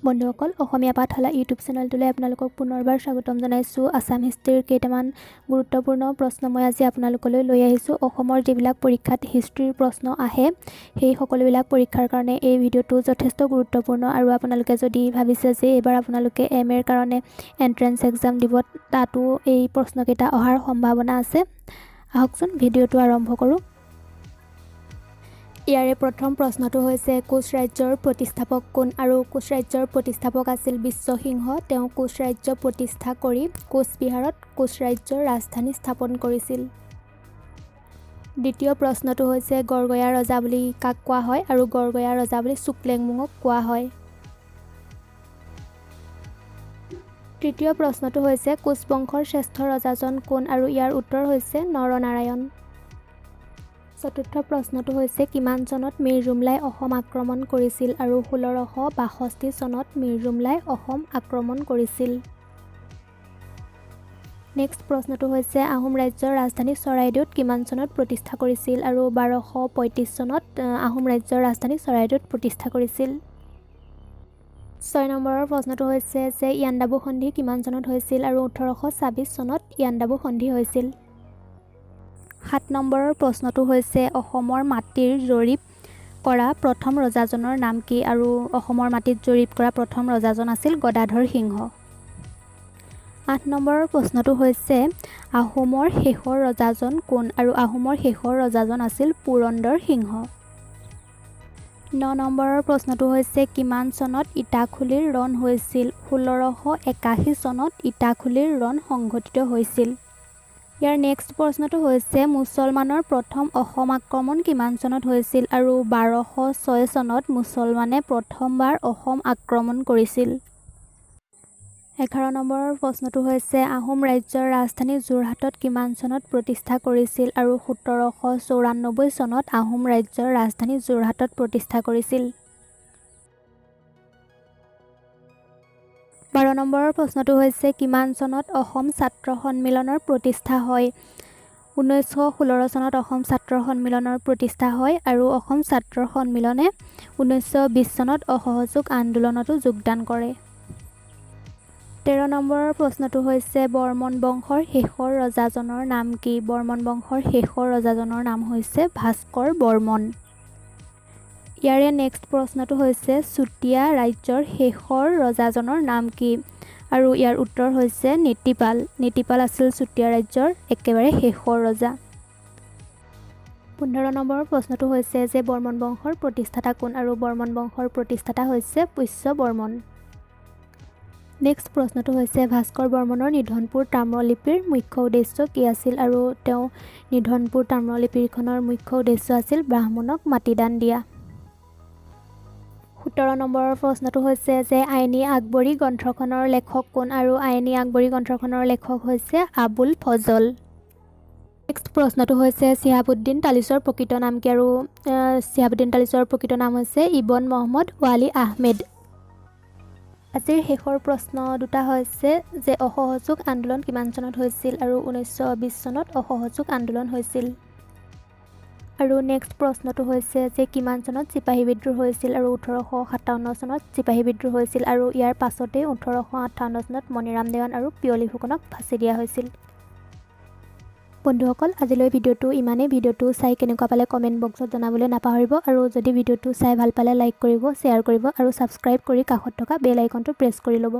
বন্ধুসকল অসমীয়া পাঠশালা ইউটিউব চেনেলটোলৈ আপোনালোকক পুনৰবাৰ স্বাগতম জনাইছোঁ। আসাম হিষ্ট্ৰীৰ কেইটামান গুৰুত্বপূৰ্ণ প্ৰশ্ন মই আজি আপোনালোকলৈ লৈ আহিছোঁ। অসমৰ যিবিলাক পৰীক্ষাত হিষ্ট্ৰীৰ প্ৰশ্ন আহে সেই সকলোবিলাক পৰীক্ষাৰ কাৰণে এই ভিডিঅ'টো যথেষ্ট গুৰুত্বপূৰ্ণ আৰু আপোনালোকে যদি ভাবিছে যে এবাৰ আপোনালোকে এমএৰ কাৰণে এন্ট্ৰেন্স এক্সাম দিব তাতো এই প্ৰশ্নকেইটা অহাৰ সম্ভাৱনা আছে। আহকচোন ভিডিঅ'টো আৰম্ভ কৰোঁ। ইয়াৰে প্ৰথম প্ৰশ্নটো হৈছে কোচ ৰাজ্যৰ প্ৰতিষ্ঠাপক কোন আৰু কোচ ৰাজ্যৰ প্ৰতিষ্ঠাপক আছিল বিশ্বসিংহ। তেওঁ কোচ ৰাজ্য প্ৰতিষ্ঠা কৰি কোচবিহাৰত কোচ ৰাজ্যৰ ৰাজধানী স্থাপন কৰিছিল। দ্বিতীয় প্ৰশ্নটো হৈছে গড়গয়া ৰজা বুলি কাক কোৱা হয় আৰু গড়গয়া ৰজা বুলি চুকলেংমুঙক কোৱা হয়। তৃতীয় প্ৰশ্নটো হৈছে কোচ বংশৰ শ্ৰেষ্ঠ ৰজাজন কোন আৰু ইয়াৰ উত্তৰ হৈছে নৰনাৰায়ণ। চতুৰ্থ প্ৰশ্নটো হৈছে কিমান চনত মীৰ জুমলাই অসম আক্ৰমণ কৰিছিল আৰু 1662 চনত মীৰ জুমলাই অসম আক্ৰমণ কৰিছিল। নেক্সট প্ৰশ্নটো হৈছে আহোম ৰাজ্যৰ ৰাজধানী চৰাইদেউত কিমান চনত প্ৰতিষ্ঠা কৰিছিল আৰু 1235 চনত আহোম ৰাজ্যৰ ৰাজধানী চৰাইদেউত প্ৰতিষ্ঠা কৰিছিল। 6 নম্বৰৰ প্ৰশ্নটো হৈছে যে ইয়াণ্ডাবু সন্ধি কিমান চনত হৈছিল আৰু 1826 চনত ইয়াণ্ডাবু সন্ধি হৈছিল। 7 নম্বৰৰ প্ৰশ্নটো হৈছে অসমৰ মাটিৰ জৰীপ কৰা প্ৰথম ৰজাজনৰ নাম কি আৰু অসমৰ মাটিত জৰীপ কৰা প্ৰথম ৰজাজন আছিল গদাধৰ সিংহ। 8 নম্বৰৰ প্ৰশ্নটো হৈছে আহোমৰ শেষৰ ৰজাজন কোন আৰু আহোমৰ শেষৰ ৰজাজন আছিল পুৰন্দৰ সিংহ। 9 নম্বৰৰ প্ৰশ্নটো হৈছে কিমান চনত ইটাখুলিৰ ৰণ হৈছিল। 1681 চনত ইটাখুলিৰ ৰণ সংঘটিত হৈছিল। ইয়াৰ নেক্সট প্ৰশ্নটো হৈছে মুছলমানৰ প্ৰথম অসম আক্ৰমণ কিমান চনত হৈছিল আৰু 1206 চনত মুছলমানে প্ৰথমবাৰ অসম আক্ৰমণ কৰিছিল। 11 নম্বৰৰ প্ৰশ্নটো হৈছে আহোম ৰাজ্যৰ ৰাজধানী যোৰহাটত কিমান চনত প্ৰতিষ্ঠা কৰিছিল আৰু 1794 চনত আহোম ৰাজ্যৰ ৰাজধানী যোৰহাটত প্ৰতিষ্ঠা কৰিছিল। 12 নম্বৰৰ প্ৰশ্নটো হৈছে কিমান চনত অসম ছাত্ৰ সন্মিলনৰ প্ৰতিষ্ঠা হয়। 1916 চনত অসম ছাত্ৰ সন্মিলনৰ প্ৰতিষ্ঠা হয় আৰু অসম ছাত্ৰ সন্মিলনে 1920 চনত অসহযোগ আন্দোলনতো যোগদান কৰে। 13 নম্বৰৰ প্ৰশ্নটো হৈছে বৰ্মন বংশৰ শেষৰ ৰজাজনৰ নাম কি। বৰ্মন বংশৰ শেষৰ ৰজাজনৰ নাম হৈছে ভাস্কৰ বৰ্মন। ইয়াৰে নেক্সট প্ৰশ্নটো হৈছে চুতীয়া ৰাজ্যৰ শেষৰ ৰজাজনৰ নাম কি আৰু ইয়াৰ উত্তৰ হৈছে নীতিপাল। নীতিপাল আছিল চুতীয়া ৰাজ্যৰ একেবাৰে শেষৰ ৰজা। 15 নম্বৰৰ প্ৰশ্নটো হৈছে যে বৰ্মন বংশৰ প্ৰতিষ্ঠাতা কোন আৰু বৰ্মন বংশৰ প্ৰতিষ্ঠাতা হৈছে পুষ্য বৰ্মন। নেক্সট প্ৰশ্নটো হৈছে ভাস্কৰ বৰ্মনৰ নিধনপুৰ তাম্ৰলিপিৰ মুখ্য উদ্দেশ্য কি আছিল আৰু তেওঁ নিধনপুৰ তাম্ৰলিপিখনৰ মুখ্য উদ্দেশ্য আছিল ব্ৰাহ্মণক মাটিদান দিয়া। 17 নম্বৰৰ প্ৰশ্নটো হৈছে যে আইনী আকবৰী গ্ৰন্থখনৰ লেখক কোন আৰু আইনী আকবৰী গ্ৰন্থখনৰ লেখক হৈছে আবুল ফজল। নেক্সট প্ৰশ্নটো হৈছে চিহাবুদ্দিন তালিছৰ প্ৰকৃত নাম কি আৰু চিহাবুদ্দিন তালিছৰ প্ৰকৃত নাম হৈছে ইবন মহম্মদ ৱালি আহমেদ। আজিৰ শেষৰ প্ৰশ্ন দুটা হৈছে যে অসহযোগ আন্দোলন কিমান চনত হৈছিল আৰু 1920 চনত অসহযোগ আন্দোলন হৈছিল। আৰু নেক্সট প্ৰশ্নটো হৈছে যে কিমান চনত চিপাহী বিদ্ৰোহ হৈছিল আৰু 1857 চনত চিপাহী বিদ্ৰোহ হৈছিল আৰু ইয়াৰ পাছতেই 1858 চনত মণিৰাম দেৱান আৰু পিয়লি ফুকনক ফাঁচি দিয়া হৈছিল। বন্ধুসকল আজিলৈ ভিডিঅ'টো ইমানেই। ভিডিঅ'টো চাই কেনেকুৱা পালে কমেণ্ট বক্সত জনাবলৈ নাপাহৰিব আৰু যদি ভিডিঅ'টো চাই ভাল পালে লাইক কৰিব, শ্বেয়াৰ কৰিব আৰু ছাবস্ক্ৰাইব কৰি কাষত থকা বেল আইকনটো প্ৰেছ কৰি ল'ব।